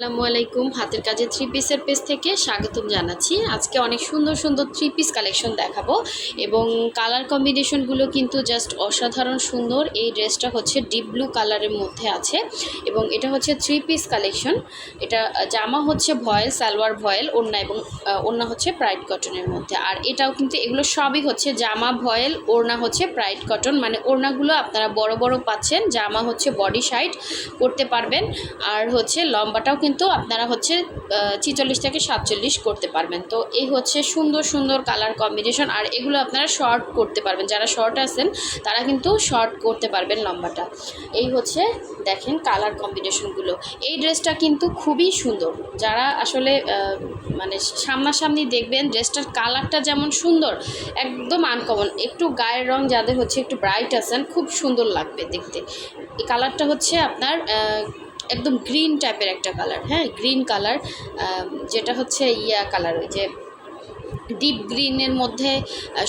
আসসালামু আলাইকুম। হাতের কাজে থ্রি পিসের পেজ থেকে স্বাগতম জানাচ্ছি। আজকে অনেক সুন্দর সুন্দর থ্রি পিস কালেকশন দেখাবো এবং কালার কম্বিনেশনগুলো কিন্তু জাস্ট অসাধারণ সুন্দর। এই ড্রেসটা হচ্ছে ডিপ ব্লু কালারের মধ্যে আছে এবং এটা হচ্ছে থ্রি পিস কালেকশন। এটা জামা হচ্ছে ভয়েল, সালোয়ার ভয়েল, ওড়না এবং ওড়না হচ্ছে প্রাইড কটনের মধ্যে। আর এটাও কিন্তু এগুলো সবই হচ্ছে জামা ভয়েল, ওড়না হচ্ছে প্রাইড কটন। মানে ওড়নাগুলো আপনারা বড় বড় পাচ্ছেন, জামা হচ্ছে বডি সাইড করতে পারবেন আর হচ্ছে লম্বাটাও কিন্তু আপনারা হচ্ছে ৪৬ থেকে ৪৭ করতে পারবেন। তো এই হচ্ছে সুন্দর সুন্দর কালার কম্বিনেশন। আর এগুলো আপনারা শর্ট করতে পারবেন, যারা শর্ট আছেন তারা কিন্তু শর্ট করতে পারবেন লম্বাটা। এই হচ্ছে দেখেন কালার কম্বিনেশনগুলো। এই ড্রেসটা কিন্তু খুবই সুন্দর। যারা আসলে মানে সামনাসামনি দেখবেন ড্রেসটার কালারটা যেমন সুন্দর, একদম আনকমন। একটু গায়ের রং যাদের হচ্ছে একটু ব্রাইট আছেন, খুব সুন্দর লাগবে দেখতে। এই কালারটা হচ্ছে আপনার একদম গ্রিন টাইপের একটা কালার, হ্যাঁ গ্রিন কালার, যেটা হচ্ছে কালার, ওই যে ডিপ গ্রিনের মধ্যে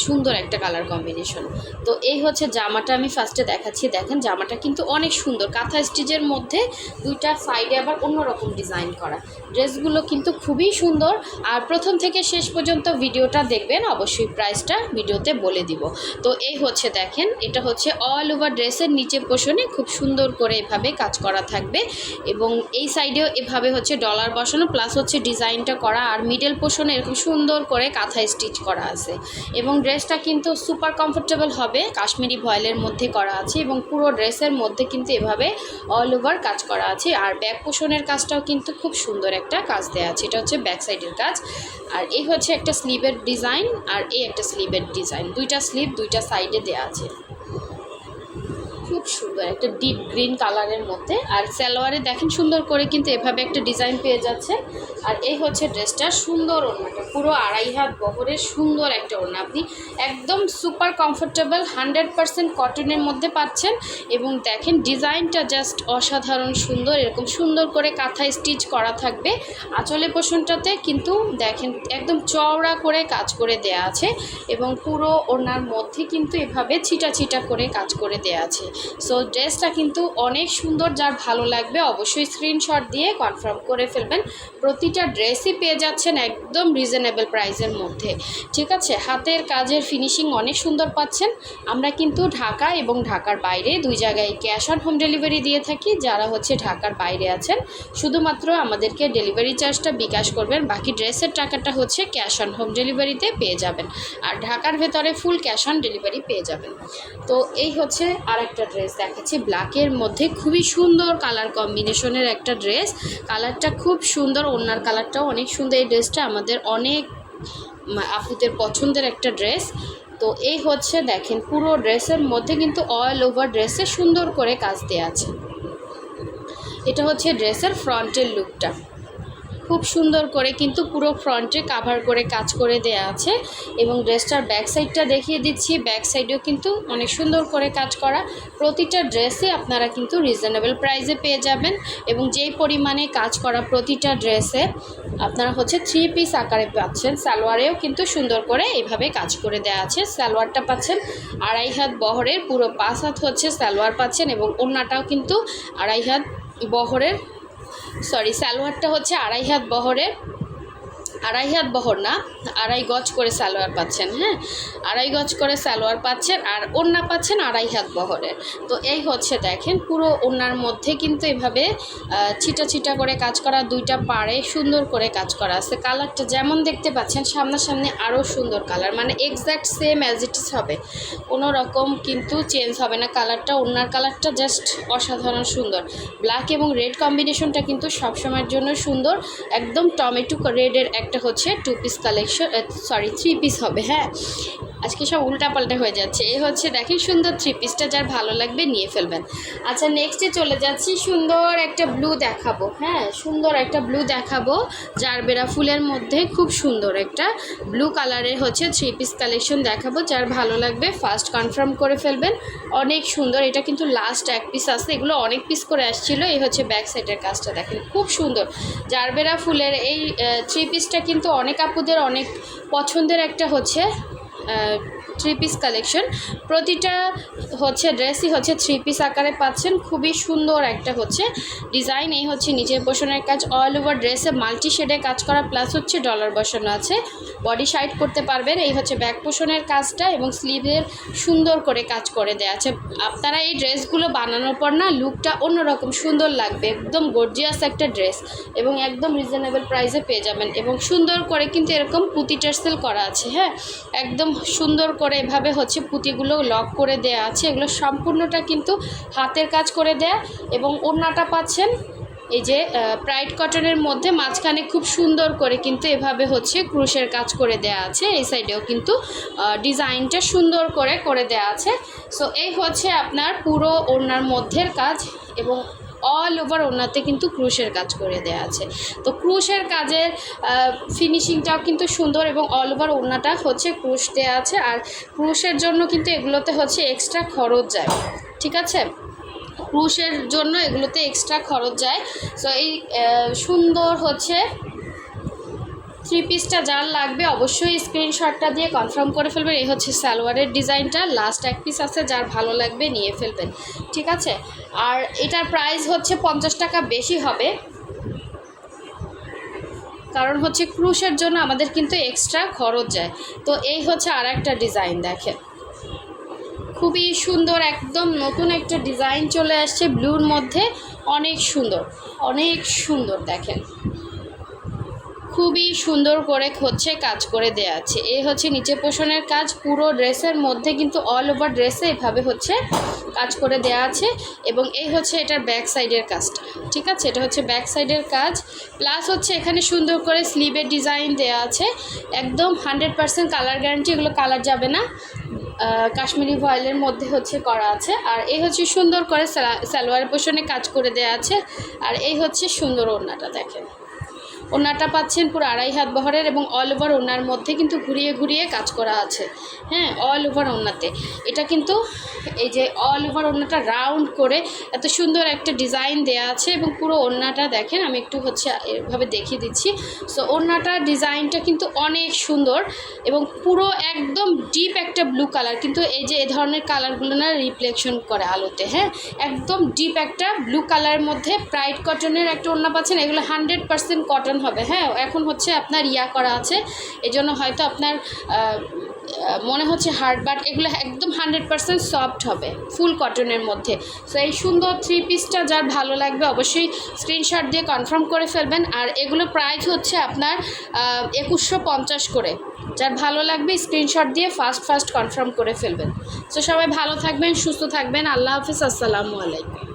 সুন্দর একটা কালার কম্বিনেশন। তো এই হচ্ছে জামাটা আমি ফার্স্টে দেখাচ্ছি। দেখেন জামাটা কিন্তু অনেক সুন্দর, কাঁথা স্টিচের মধ্যে দুইটা সাইডে আবার অন্যরকম ডিজাইন করা। ড্রেসগুলো কিন্তু খুবই সুন্দর। আর প্রথম থেকে শেষ পর্যন্ত ভিডিওটা দেখবেন, অবশ্যই প্রাইসটা ভিডিওতে বলে দিব। তো এই হচ্ছে দেখেন, এটা হচ্ছে অল ওভার ড্রেসের নিচের পোর্শনে খুব সুন্দর করে এভাবে কাজ করা থাকবে এবং এই সাইডেও এভাবে হচ্ছে ডলার বসানো, প্লাস হচ্ছে ডিজাইনটা করা। আর মিডল পোর্শনে এরকম সুন্দর করে কাঁথা স্টিচ করা আছে এবং ড্রেসটা কিন্তু সুপার কমফোর্টেবল হবে। কাশ্মীরি ভয়েলের মধ্যে করা আছে এবং পুরো ড্রেসের মধ্যে কিন্তু এভাবে অল ওভার কাজ করা আছে। আর ব্যাক পোর্শনের কাজটাও কিন্তু খুব সুন্দর একটা কাজ দেওয়া আছে। এটা হচ্ছে ব্যাক সাইডের কাজ। আর এই হচ্ছে একটা স্লিভের ডিজাইন, আর এই একটা স্লিভের ডিজাইন, দুইটা স্লিভ দুইটা সাইডে দেওয়া আছে। খুব সুন্দর একটা ডিপ গ্রিন কালারের মধ্যে। আর সালোয়ারে দেখেন সুন্দর করে কিন্তু এভাবে একটা ডিজাইন পেয়ে যাচ্ছে। আর এই হচ্ছে ড্রেসটা সুন্দর ওড়নাটা, পুরো ২.৫ হাত বহরের সুন্দর একটা ওড়না। আপনি একদম সুপার কমফোর্টেবল 100% কটনের মধ্যে পাচ্ছেন এবং দেখেন ডিজাইনটা জাস্ট অসাধারণ সুন্দর। এরকম সুন্দর করে কাঁথা স্টিচ করা থাকবে। আঁচলে পোষণটাতে কিন্তু দেখেন একদম চওড়া করে কাজ করে দেয়া আছে এবং পুরো ওড়নার মধ্যে কিন্তু এভাবে ছিটা ছিটা করে কাজ করে দেয়া আছে। সো ড্রেসটা কিন্তু অনেক সুন্দর। যার ভালো লাগবে অবশ্যই স্ক্রিনশট দিয়ে কনফার্ম করে ফেলবেন। প্রতিটা ড্রেসই পেয়ে যাচ্ছেন একদম রিজনেবল প্রাইসের মধ্যে, ঠিক আছে। হাতের কাজের ফিনিশিং অনেক সুন্দর পাচ্ছেন। আমরা কিন্তু ঢাকা এবং ঢাকার বাইরে দুই জায়গায় ক্যাশ অন হোম ডেলিভারি দিয়ে থাকি। যারা হচ্ছে ঢাকার বাইরে আছেন শুধুমাত্র আমাদেরকে ডেলিভারি চার্জটা বিকাশ করবেন, বাকি ড্রেসের টাকাটা হচ্ছে ক্যাশ অন হোম ডেলিভারিতে পেয়ে যাবেন। আর ঢাকার ভেতরে ফুল ক্যাশ অন ডেলিভারি পেয়ে যাবেন। তো এই হচ্ছে আরেকটা ড্রেস দেখাচ্ছি ব্ল্যাকের মধ্যে, খুবই সুন্দর কালার কম্বিনেশনের একটা ড্রেস। কালারটা খুব সুন্দর, ওড়নার কালারটাও অনেক সুন্দর। এই ড্রেসটা আমাদের অনেক আপুদের পছন্দের একটা ড্রেস। তো এই হচ্ছে দেখেন পুরো ড্রেসের মধ্যে কিন্তু অল ওভার ড্রেসে সুন্দর করে কাজ দেওয়া আছে। এটা হচ্ছে ড্রেসের ফ্রন্টের লুকটা, খুব সুন্দর করে কিন্তু পুরো ফ্রন্টে কাভার করে কাজ করে দেয়া আছে এবং ড্রেসটার ব্যাক সাইডটা দেখিয়ে দিচ্ছি। ব্যাক সাইডেও কিন্তু অনেক সুন্দর করে কাজ করা। প্রতিটা ড্রেসে আপনারা কিন্তু রিজনেবল প্রাইসে পেয়ে যাবেন এবং যেই পরিমাণে কাজ করা প্রতিটা ড্রেসে আপনারা হচ্ছে থ্রি পিস আকারে পাচ্ছেন। সালোয়ারেও কিন্তু সুন্দর করে এইভাবে কাজ করে দেওয়া আছে। সালোয়ারটা পাচ্ছেন ২.৫ হাত বহরের, পুরো ৫ হাত হচ্ছে সালোয়ার পাচ্ছেন এবং ওড়নাটাও কিন্তু ২.৫ হাত বহরের, সালোয়ারটা হচ্ছে ২.৫ হাত বহরের, ২.৫ হাত বহর না, ২.৫ গজ করে সালোয়ার পাচ্ছেন, হ্যাঁ ২.৫ গজ করে সালোয়ার পাচ্ছেন। আর ওড়না পাচ্ছেন ২.৫ হাত বহরের। তো এই হচ্ছে দেখেন পুরো ওড়নার মধ্যে কিন্তু এভাবে ছিটা ছিটা করে কাজ করা, দুইটা পাড়ে সুন্দর করে কাজ করা আছে। কালারটা যেমন দেখতে পাচ্ছেন সামনাসামনি আরও সুন্দর কালার, মানে exact same as it is হবে, কোনো রকম কিন্তু চেঞ্জ হবে না কালারটা। ওড়নার কালারটা জাস্ট অসাধারণ সুন্দর। ব্ল্যাক এবং রেড কম্বিনেশনটা কিন্তু সবসময়ের জন্য সুন্দর। একদম টমেটো রেডের একটা হচ্ছে two piece collection, three piece হবে, হ্যাঁ আজকে সব উল্টাপাল্টা হয়ে যাচ্ছে। এই হচ্ছে দেখেন সুন্দর থ্রি পিসটা, যার ভালো লাগবে নিয়ে ফেলবেন। আচ্ছা নেক্সটে চলে যাচ্ছি, সুন্দর একটা ব্লু দেখাবো, হ্যাঁ সুন্দর একটা ব্লু দেখাবো জারবেরা ফুলের মধ্যে। খুব সুন্দর একটা ব্লু কালারের হচ্ছে থ্রি পিস কালেকশন দেখাবো। যার ভালো লাগবে ফার্স্ট কনফার্ম করে ফেলবেন। অনেক সুন্দর, এটা কিন্তু লাস্ট এক পিস আছে, এগুলো অনেক পিস করে আসছিলো। এই হচ্ছে ব্যাক সাইডের কাজটা দেখেন, খুব সুন্দর জারবেরা ফুলের এই থ্রি পিসটা কিন্তু অনেক আপুদের অনেক পছন্দের একটা হচ্ছে থ্রি পিস কালেকশন। প্রতিটা হচ্ছে ড্রেসই হচ্ছে থ্রি পিস আকারে পাচ্ছেন। খুবই সুন্দর একটা হচ্ছে ডিজাইন। এই হচ্ছে নিচের পোর্শনের কাজ, অল ওভার ড্রেসে মাল্টি শেডে কাজ করা, প্লাস হচ্ছে ডলার বসানো আছে, বডি সাইড করতে পারবেন। এই হচ্ছে ব্যাক পোর্শনের কাজটা এবং স্লিভের সুন্দর করে কাজ করে দেওয়া আছে। আপনারা এই ড্রেসগুলো বানানোর পর না লুকটা অন্যরকম সুন্দর লাগবে, একদম গর্জিয়াস একটা ড্রেস এবং একদম রিজনেবল প্রাইসে পেয়ে যাবেন। এবং সুন্দর করে কিন্তু এরকম পুঁতি টার্সেল করা আছে, হ্যাঁ, একদম সুন্দর করে এভাবে হচ্ছে পুঁতিগুলো লক করে দেয়া আছে। এগুলো সম্পূর্ণটা কিন্তু হাতের কাজ করে দেয়া এবং ওড়নাটা পাচ্ছেন এই যে প্রাইড কটনের মধ্যে মাঝখানে খুব সুন্দর করে কিন্তু এভাবে হচ্ছে ক্রুশের কাজ করে দেয়া আছে। এই সাইডেও কিন্তু ডিজাইনটা সুন্দর করে করে দেয়া আছে। সো এই হচ্ছে আপনার পুরো ওড়নার মধ্যের কাজ এবং অল ওভার ওড়নাতে কিন্তু ক্রুশের কাজ করে দেওয়া আছে। তো ক্রুশের কাজের ফিনিশিংটাও কিন্তু সুন্দর এবং অল ওভার ওড়নাটা হচ্ছে ক্রুশ দেওয়া আছে। আর ক্রুশের জন্য কিন্তু এগুলোতে হচ্ছে এক্সট্রা খরচ যায়, ঠিক আছে, ক্রুশের জন্য এগুলোতে এক্সট্রা খরচ যায়। সো এই সুন্দর হচ্ছে থ্রি পিসটা যার লাগবে অবশ্যই স্ক্রিনশটটা দিয়ে কনফার্ম করে ফেলবেন। এই হচ্ছে সালোয়ারের ডিজাইনটা, লাস্ট এক পিস আছে, যার ভালো লাগবে নিয়ে ফেলবেন, ঠিক আছে। আর এটার প্রাইস হচ্ছে 50 টাকা বেশি হবে, কারণ হচ্ছে ক্রুশের জন্য আমাদের কিন্তু এক্সট্রা খরচ যায়। তো এই হচ্ছে আর একটা ডিজাইন, দেখেন খুবই সুন্দর, একদম নতুন একটা ডিজাইন চলে আসছে ব্লুর মধ্যে, অনেক সুন্দর অনেক সুন্দর, দেখেন খুবই সুন্দর করে হচ্ছে কাজ করে দেওয়া আছে। এই হচ্ছে নিচে পোষণের কাজ, পুরো ড্রেসের মধ্যে কিন্তু অল ওভার ড্রেসে এভাবে হচ্ছে কাজ করে দেওয়া আছে এবং এই হচ্ছে এটার ব্যাক সাইডের কাজটা, ঠিক আছে, এটা হচ্ছে ব্যাক সাইডের কাজ। প্লাস হচ্ছে এখানে সুন্দর করে স্লিভের ডিজাইন দেওয়া আছে, একদম 100% কালার গ্যারান্টি, এগুলো কালার যাবে না, কাশ্মীরি ভয়েলের মধ্যে হচ্ছে করা আছে। আর এই হচ্ছে সুন্দর করে সালোয়ার পোষণে কাজ করে দেওয়া আছে। আর এই হচ্ছে সুন্দর ওড়নাটা, দেখেন ওড়নাটা পাচ্ছেন পুরো 2.5 হাত বহরের এবং অল ওভার ওড়নার মধ্যে কিন্তু ঘুরিয়ে ঘুরিয়ে কাজ করা আছে, হ্যাঁ, অল ওভার ওড়নাতে। এটা কিন্তু এই যে অল ওভার ওড়নাটা রাউন্ড করে এত সুন্দর একটা ডিজাইন দেয়া আছে এবং পুরো ওড়নাটা দেখেন, আমি একটু হচ্ছে এভাবে দেখিয়ে দিচ্ছি। সো ওড়নাটার ডিজাইনটা কিন্তু অনেক সুন্দর এবং পুরো একদম ডিপ একটা ব্লু কালার, কিন্তু এই যে এই ধরনের কালারগুলো না রিফ্লেকশন করে আলোতে, হ্যাঁ, একদম ডিপ একটা ব্লু কালারের মধ্যে প্রাইড কটনের একটা ওড়না পাচ্ছেন। এগুলো 100% কটন হবে, হ্যাঁ, এখন হচ্ছে আপনার ইয়া করা আছে, এজন্য হয়তো আপনার মনে হচ্ছে হার্ড, বাট এগুলো একদম 100% সফট হবে, ফুল কটনের মধ্যে। সো এই সুন্দর থ্রি পিসটা যার ভালো লাগবে অবশ্যই স্ক্রিনশট দিয়ে কনফার্ম করে ফেলবেন। আর এগুলো প্রাইস হচ্ছে আপনার 2150 করে, যার ভালো লাগবে স্ক্রিনশট দিয়ে ফার্স্ট কনফার্ম করে ফেলবেন। সো সবাই ভালো থাকবেন, সুস্থ থাকবেন, আল্লাহ হাফিজ, আসসালামু আলাইকুম।